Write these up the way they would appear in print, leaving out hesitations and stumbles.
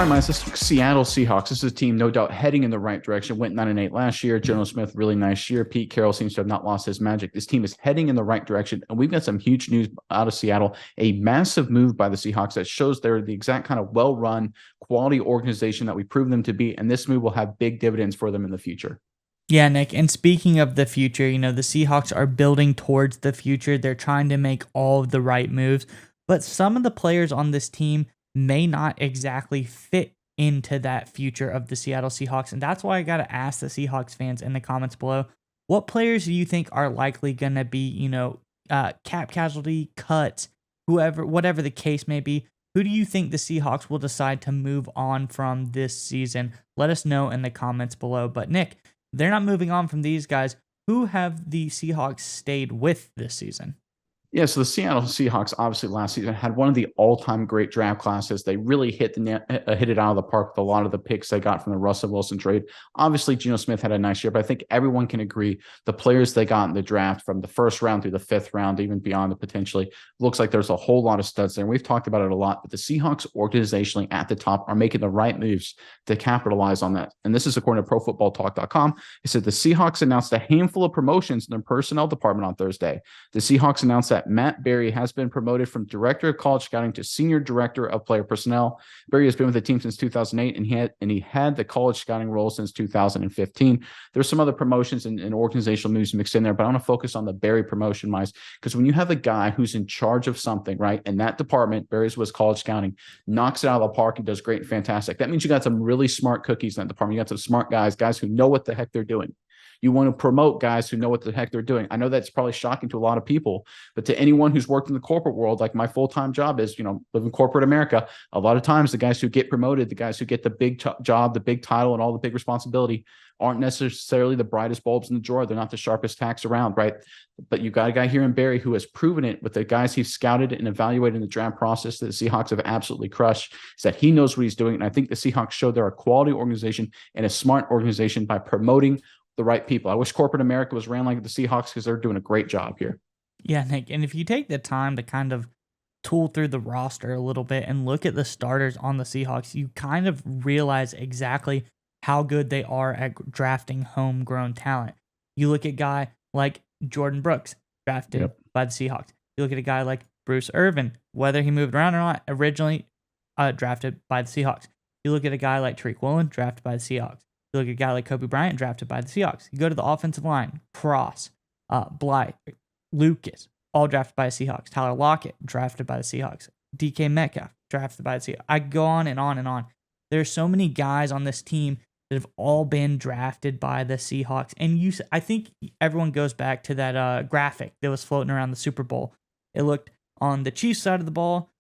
All right, Miles, this Seattle Seahawks. This is a team, no doubt, heading in the right direction. Went 9-8 last year. Geno Smith, really nice year. Pete Carroll seems to have not lost his magic. This team is heading in the right direction, and we've got some huge news out of Seattle. A massive move by the Seahawks that shows they're the exact kind of well-run, quality organization that we prove them to be, and this move will have big dividends for them in the future. Yeah, Nick. And speaking of the future, the Seahawks are building towards the future. They're trying to make all of the right moves, but some of the players on this team may not exactly fit into that future of the Seattle Seahawks. And that's why I got to ask the Seahawks fans in the comments below, what players do you think are likely going to be, cap casualty, cuts, whatever the case may be? Who do you think the Seahawks will decide to move on from this season? Let us know in the comments below. But Nick, they're not moving on from these guys. Who have the Seahawks stayed with this season? Yeah, so the Seattle Seahawks obviously last season had one of the all-time great draft classes. They really hit it out of the park with a lot of the picks they got from the Russell Wilson trade. Obviously, Geno Smith had a nice year, but I think everyone can agree the players they got in the draft from the first round through the fifth round, even beyond it potentially, looks like there's a whole lot of studs there. And we've talked about it a lot, but the Seahawks organizationally at the top are making the right moves to capitalize on that. And this is according to ProFootballTalk.com. It said the Seahawks announced a handful of promotions in their personnel department on Thursday. The Seahawks announced that Matt Berry has been promoted from Director of College Scouting to Senior Director of Player Personnel. Berry has been with the team since 2008, and he had the college scouting role since 2015. There's some other promotions and organizational moves mixed in there, but I want to focus on the Berry promotion, Mize, because when you have a guy who's in charge of something, right, and that department, Berry's was college scouting, knocks it out of the park and does great and fantastic. That means you got some really smart cookies in that department. You got some smart guys who know what the heck they're doing. You want to promote guys who know what the heck they're doing. I know that's probably shocking to a lot of people, but to anyone who's worked in the corporate world, like my full-time job is, live in corporate America, a lot of times the guys who get promoted, the guys who get the big job, the big title, and all the big responsibility aren't necessarily the brightest bulbs in the drawer. They're not the sharpest tacks around, right? But you got a guy here in Berry who has proven it with the guys he's scouted and evaluated in the draft process that the Seahawks have absolutely crushed, is that he knows what he's doing. And I think the Seahawks showed they're a quality organization and a smart organization by promoting the right people. I wish corporate America was ran like the Seahawks because they're doing a great job here. Yeah, Nick. And if you take the time to kind of tool through the roster a little bit and look at the starters on the Seahawks, you kind of realize exactly how good they are at drafting homegrown talent. You look at a guy like Jordan Brooks, drafted by the Seahawks. You look at a guy like Bruce Irvin, whether he moved around or not, originally drafted by the Seahawks. You look at a guy like Tariq Woolen, drafted by the Seahawks. You look at a guy like Kobe Bryant, drafted by the Seahawks. You go to the offensive line, Cross, Blythe, Lucas, all drafted by the Seahawks. Tyler Lockett, drafted by the Seahawks. DK Metcalf, drafted by the Seahawks. I go on and on and on. There's so many guys on this team that have all been drafted by the Seahawks. And I think everyone goes back to that graphic that was floating around the Super Bowl. It looked on the Chiefs side of the ball,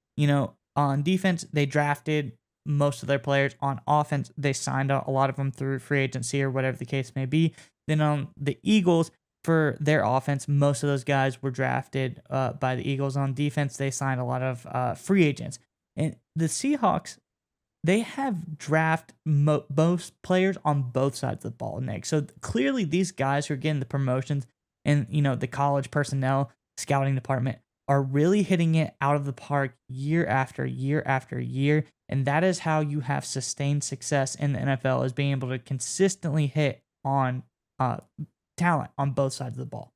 on defense, they drafted most of their players. On offense, they signed a lot of them through free agency or whatever the case may be. Then on the Eagles, for their offense, most of those guys were drafted by the Eagles. On defense, they signed a lot of free agents. And the Seahawks, they have drafted most players on both sides of the ball, Nick. So clearly these guys who are getting the promotions and, the college personnel scouting department are really hitting it out of the park year after year after year. And that is how you have sustained success in the NFL, is being able to consistently hit on talent on both sides of the ball.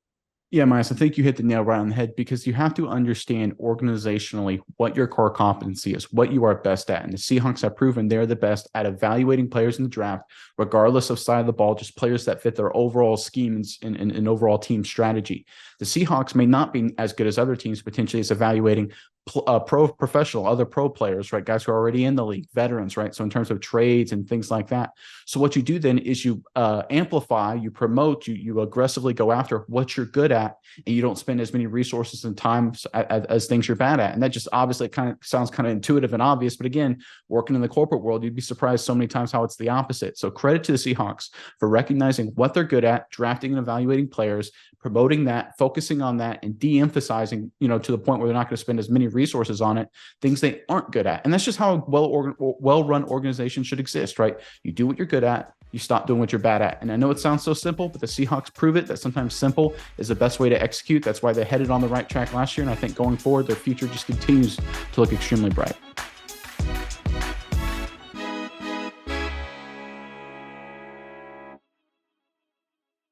Yeah, Miles, I think you hit the nail right on the head, because you have to understand organizationally what your core competency is, what you are best at. And the Seahawks have proven they're the best at evaluating players in the draft, regardless of side of the ball, just players that fit their overall scheme and overall team strategy. The Seahawks may not be as good as other teams potentially as evaluating other pro players, right? Guys who are already in the league, veterans, right? So in terms of trades and things like that. So what you do then is you amplify, you promote, you aggressively go after what you're good at, and you don't spend as many resources and time as things you're bad at. And that just obviously kind of sounds kind of intuitive and obvious, but again, working in the corporate world, you'd be surprised so many times how it's the opposite. So credit to the Seahawks for recognizing what they're good at, drafting and evaluating players, promoting that, focusing on that, and de-emphasizing, to the point where they're not going to spend as many resources on it, things they aren't good at. And that's just how a well-run organization should exist, right? You do what you're good at, you stop doing what you're bad at. And I know it sounds so simple, but the Seahawks prove it that sometimes simple is the best way to execute. That's why they headed on the right track last year. And I think going forward, their future just continues to look extremely bright.